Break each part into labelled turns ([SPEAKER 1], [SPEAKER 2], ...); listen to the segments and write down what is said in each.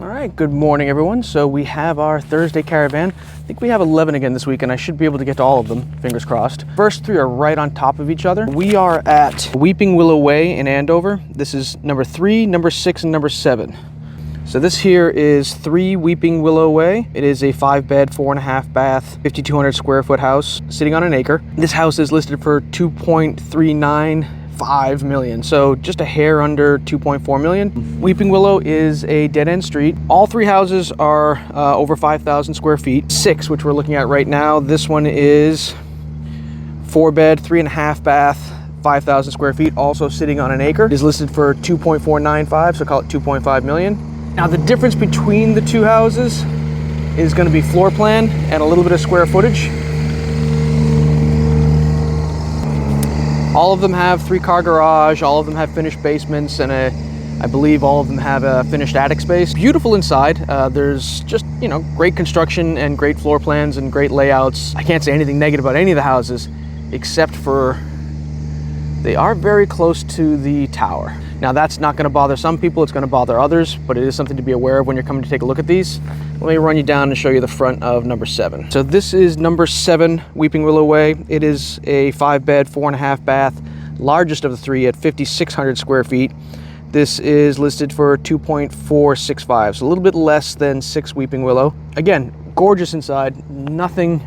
[SPEAKER 1] All right, good morning everyone. So we have our Thursday caravan. I think we have 11 again this week and I should be able to get to all of them, fingers crossed. First three are right on top of each other. We are at Weeping Willow Way in Andover. This is number 3, number 6, and number 7. So this here is 3 Weeping Willow Way. It is a 5-bed, 4.5 bath, 5,200 square foot house sitting on an acre. This house is listed for $2.395 million, so just a hair under $2.4 million. Weeping Willow is a dead-end street. All 3 houses are over 5,000 square feet. 6, which we're looking at right now. This one is 4-bed, 3.5 bath, 5,000 square feet, also sitting on an acre. It is listed for $2.495, so call it $2.5 million. Now the difference between the 2 houses is going to be floor plan and a little bit of square footage. All of them have 3-car garage, all of them have finished basements, and I believe all of them have a finished attic space. Beautiful inside. There's just, great construction and great floor plans and great layouts. I can't say anything negative about any of the houses, except for they are very close to the tower. Now that's not gonna bother some people, it's gonna bother others, but it is something to be aware of when you're coming to take a look at these. Let me run you down and show you the front of number 7. So this is number 7, Weeping Willow Way. It is a 5-bed, 4.5 bath, largest of the 3 at 5,600 square feet. This is listed for $2.465, so a little bit less than 6 Weeping Willow. Again, gorgeous inside, nothing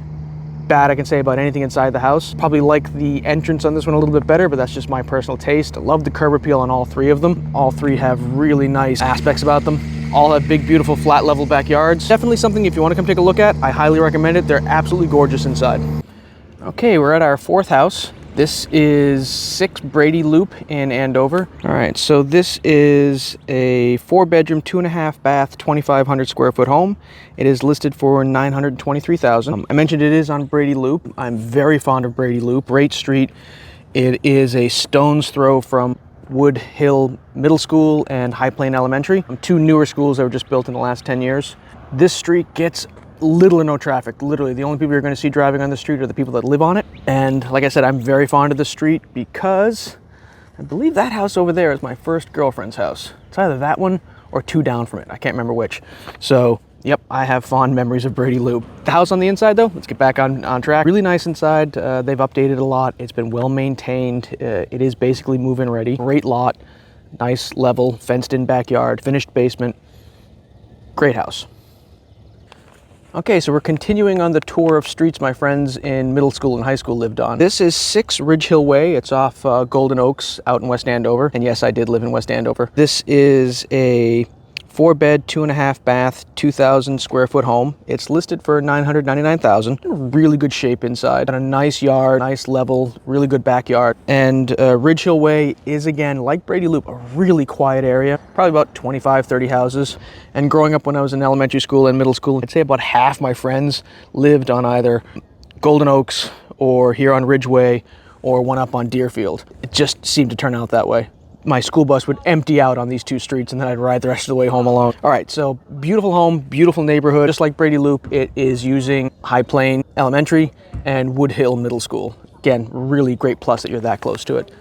[SPEAKER 1] bad I can say about anything inside the house. Probably like the entrance on this one a little bit better, but that's just my personal taste. I love the curb appeal on all 3 of them. All 3 have really nice aspects about them. All have big, beautiful, flat level backyards. Definitely something if you want to come take a look at, I highly recommend it. They're absolutely gorgeous inside. Okay, we're at our 4th house. This is 6 Brady Loop in Andover. All right, so this is a 4-bedroom, 2.5 bath, 2,500 square foot home. It is listed for $923,000. I mentioned it is on Brady Loop. I'm very fond of Brady Loop. Great street. It is a stone's throw from Wood Hill Middle School and High Plain Elementary. 2 newer schools that were just built in the last 10 years. This street gets little or no traffic. Literally, the only people you're going to see driving on the street are the people that live on it. And like I said, I'm very fond of the street because I believe that house over there is my first girlfriend's house. It's either that one or 2 down from it. I can't remember which. So, yep, I have fond memories of Brady Loop. The house on the inside, though, let's get back on track. Really nice inside. They've updated a lot. It's been well maintained. It is basically move-in ready. Great lot. Nice level, fenced-in backyard, finished basement. Great house. Okay, so we're continuing on the tour of streets my friends in middle school and high school lived on. This is 6 Ridge Hill Way. It's off Golden Oaks out in West Andover. And yes, I did live in West Andover. This is a 4-bed, 2.5 bath, 2,000 square foot home. It's listed for $999,000. Really good shape inside. Got a nice yard, nice level, really good backyard. And Ridge Hill Way is, again, like Brady Loop, a really quiet area. Probably about 25, 30 houses. And growing up when I was in elementary school and middle school, I'd say about half my friends lived on either Golden Oaks or here on Ridgeway or one up on Deerfield. It just seemed to turn out that way. My school bus would empty out on these 2 streets and then I'd ride the rest of the way home alone. All right, so beautiful home, beautiful neighborhood. Just like Brady Loop, it is using High Plain Elementary and Wood Hill Middle School. Again, really great plus that you're that close to it.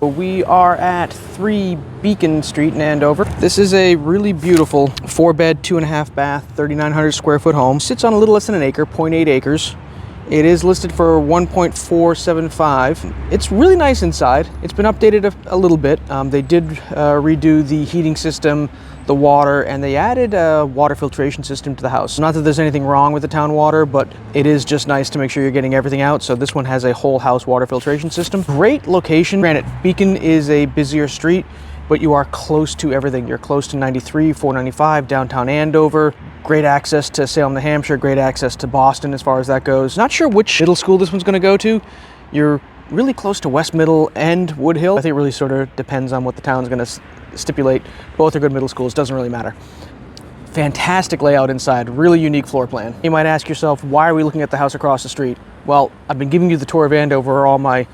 [SPEAKER 1] We are at 3 Beacon Street in Andover. This is a really beautiful 4-bed, 2.5 bath, 3,900 square foot home. Sits on a little less than an acre, 0.8 acres. It is listed for $1.475. It's really nice inside. It's been updated a little bit. They did redo the heating system, the water, and they added a water filtration system to the house. Not that there's anything wrong with the town water, but it is just nice to make sure you're getting everything out. So this one has a whole house water filtration system. Great location. Granted, Beacon is a busier street, but you are close to everything. You're close to 93, 495, downtown Andover. Great access to Salem, New Hampshire, great access to Boston as far as that goes. Not sure which middle school this one's gonna go to. You're really close to West Middle and Wood Hill. I think it really sort of depends on what the town's gonna stipulate. Both are good middle schools, doesn't really matter. Fantastic layout inside, really unique floor plan. You might ask yourself, why are we looking at the house across the street? Well, I've been giving you the tour of Andover where all my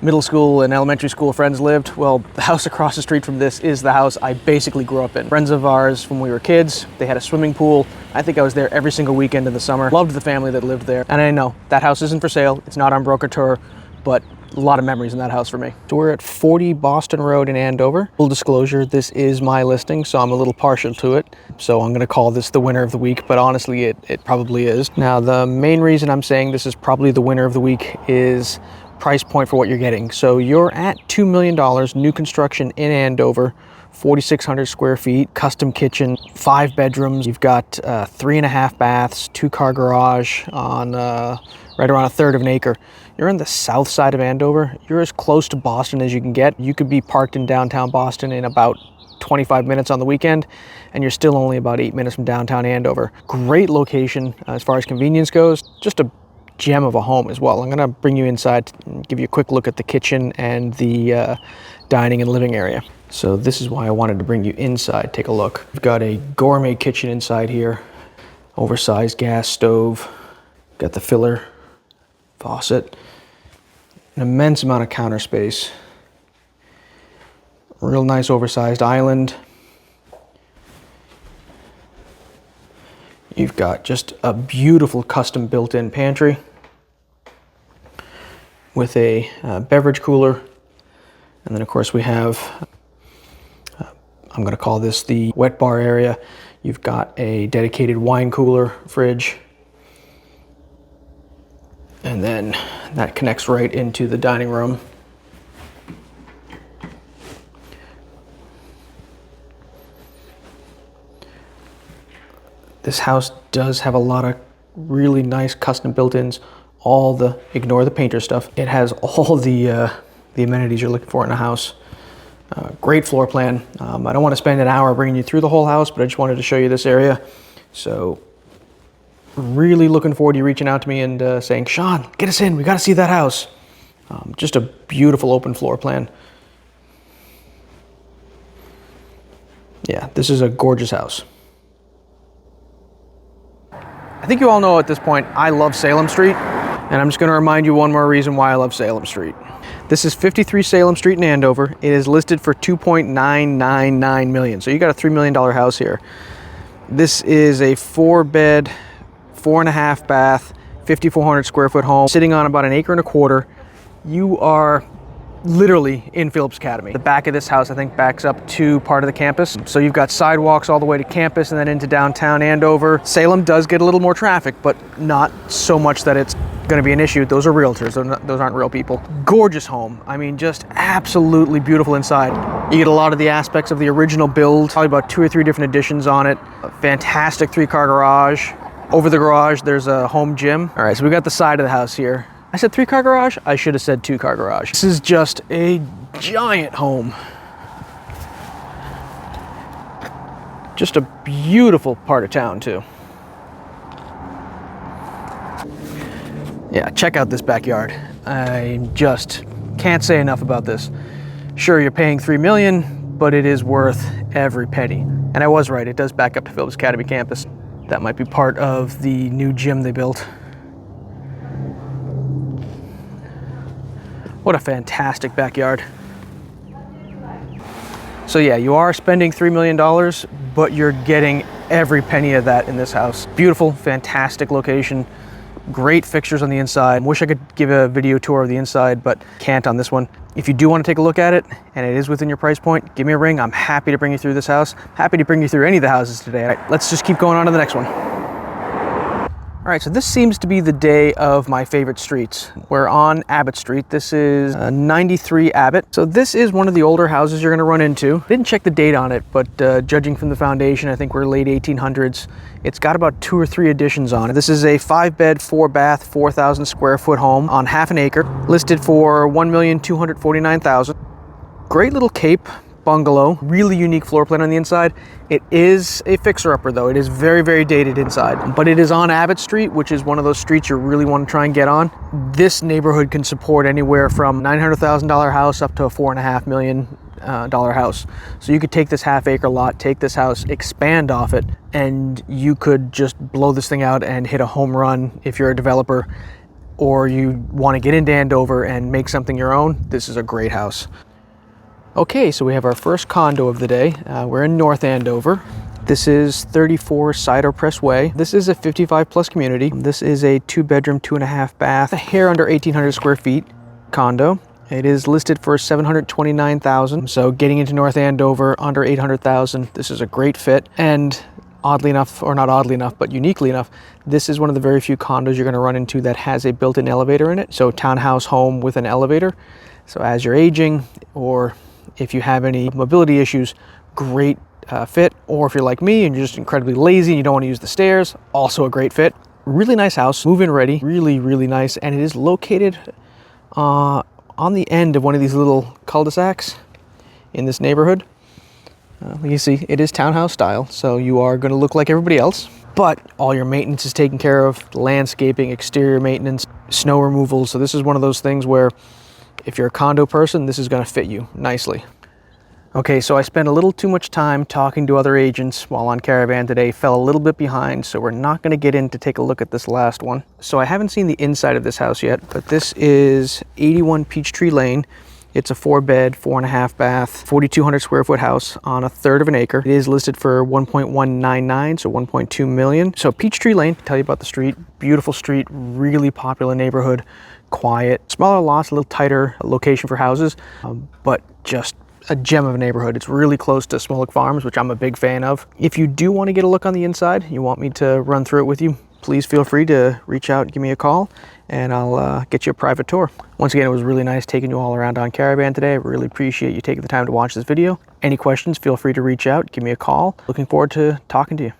[SPEAKER 1] middle school and elementary school friends lived. Well, the house across the street from this is the house I basically grew up in. Friends of ours from when we were kids, they had a swimming pool. I think I was there every single weekend in the summer. Loved the family that lived there. And I know that house isn't for sale. It's not on Broker Tour, but a lot of memories in that house for me. So we're at 40 Boston Road in Andover. Full disclosure, this is my listing, so I'm a little partial to it. So I'm gonna call this the winner of the week, but honestly, it probably is. Now, the main reason I'm saying this is probably the winner of the week is price point for what you're getting. So you're at $2 million, new construction in Andover, 4,600 square feet, custom kitchen, 5 bedrooms. You've got 3.5 baths, 2-car garage on right around 1/3 of an acre. You're on the south side of Andover. You're as close to Boston as you can get. You could be parked in downtown Boston in about 25 minutes on the weekend, and you're still only about 8 minutes from downtown Andover. Great location as far as convenience goes. Just a gem of a home as well. I'm gonna bring you inside and give you a quick look at the kitchen and the dining and living area. So this is why I wanted to bring you inside. Take a look. We've got a gourmet kitchen inside here, oversized gas stove, got the filler faucet, an immense amount of counter space, real nice oversized island. You've got just a beautiful custom built-in pantry with a beverage cooler. And then of course we have, I'm gonna call this the wet bar area. You've got a dedicated wine cooler fridge. And then that connects right into the dining room. This house does have a lot of really nice custom built-ins. Ignore the painter stuff. It has all the amenities you're looking for in a house. Great floor plan. I don't want to spend an hour bringing you through the whole house, but I just wanted to show you this area. So really looking forward to you reaching out to me and saying, Sean, get us in, we got to see that house. Just a beautiful open floor plan. Yeah, this is a gorgeous house. I think you all know at this point, I love Salem Street, and I'm just going to remind you one more reason why I love Salem Street. This is 53 Salem Street in Andover. It is listed for $2.999 million. So you got a $3 million house here. This is a 4-bed, 4.5 bath, 5,400 square foot home, sitting on about 1.25 acres. You are literally in Phillips Academy. The back of this house, I think, backs up to part of the campus. So you've got sidewalks all the way to campus and then into downtown Andover. Salem does get a little more traffic, but not so much that it's going to be an issue. Those are realtors. Those aren't real people. Gorgeous home. I mean, just absolutely beautiful inside. You get a lot of the aspects of the original build, probably about 2 or 3 different additions on it. A fantastic 3-car garage. Over the garage, there's a home gym. All right, so we got the side of the house here. I said 3-car garage? I should have said 2-car garage. This is just a giant home. Just a beautiful part of town too. Yeah, check out this backyard. I just can't say enough about this. Sure, you're paying $3 million, but it is worth every penny. And I was right, it does back up to Phillips Academy campus. That might be part of the new gym they built. What a fantastic backyard. So yeah, you are spending $3 million, but you're getting every penny of that in this house. Beautiful, fantastic location. Great fixtures on the inside. Wish I could give a video tour of the inside, but can't on this one. If you do want to take a look at it, and it is within your price point, give me a ring. I'm happy to bring you through this house. Happy to bring you through any of the houses today. All right, let's just keep going on to the next one. All right, so this seems to be the day of my favorite streets. We're on Abbott Street. This is 93 Abbott. So this is one of the older houses you're gonna run into. Didn't check the date on it, but judging from the foundation, I think we're late 1800s. It's got about 2 or 3 additions on it. This is a 5-bed, 4-bath, 4,000 square foot home on half an acre, listed for $1,249,000. Great little cape bungalow, really unique floor plan on the inside. It is a fixer-upper though. It is very, very dated inside, but it is on Abbott Street, which is one of those streets you really want to try and get on. This neighborhood can support anywhere from $900,000 house up to a $4.5 million house. So you could take this half-acre lot, take this house, expand off it, and you could just blow this thing out and hit a home run if you're a developer, or you want to get into Andover and make something your own. This is a great house. Okay, so we have our first condo of the day. We're in North Andover. This is 34 Cider Press Way. This is a 55 plus community. This is a 2-bedroom, 2.5 bath, a hair under 1,800 square feet condo. It is listed for $729,000. So getting into North Andover under $800,000, this is a great fit. And oddly enough, or not oddly enough, but uniquely enough, this is one of the very few condos you're going to run into that has a built-in elevator in it. So townhouse home with an elevator. So as you're aging, or if you have any mobility issues, great fit. Or if you're like me and you're just incredibly lazy and you don't want to use the stairs, also a great fit. Really nice house, move-in ready, really, really nice. And it is located on the end of one of these little cul-de-sacs in this neighborhood. You see, it is townhouse style, so you are going to look like everybody else, but all your maintenance is taken care of, landscaping, exterior maintenance, snow removal. So this is one of those things where if you're a condo person, this is going to fit you nicely. Okay, so I spent a little too much time talking to other agents while on Caravan today, fell a little bit behind, so we're not going to get in to take a look at this last one. So I haven't seen the inside of this house yet, but this is 81 Peachtree Lane. It's a 4-bed, 4.5 bath, 4,200 square foot house on a third of an acre. It is listed for 1.199, so 1.2 million. So Peachtree Lane, tell you about the street, beautiful street, really popular neighborhood, quiet, smaller lots, a little tighter location for houses, but just a gem of a neighborhood. It's really close to Smolik Farms, which I'm a big fan of. If you do want to get a look on the inside, you want me to run through it with you, please feel free to reach out, give me a call, and I'll get you a private tour. Once again, it was really nice taking you all around on Caravan today. I really appreciate you taking the time to watch this video. Any questions, feel free to reach out, give me a call. Looking forward to talking to you.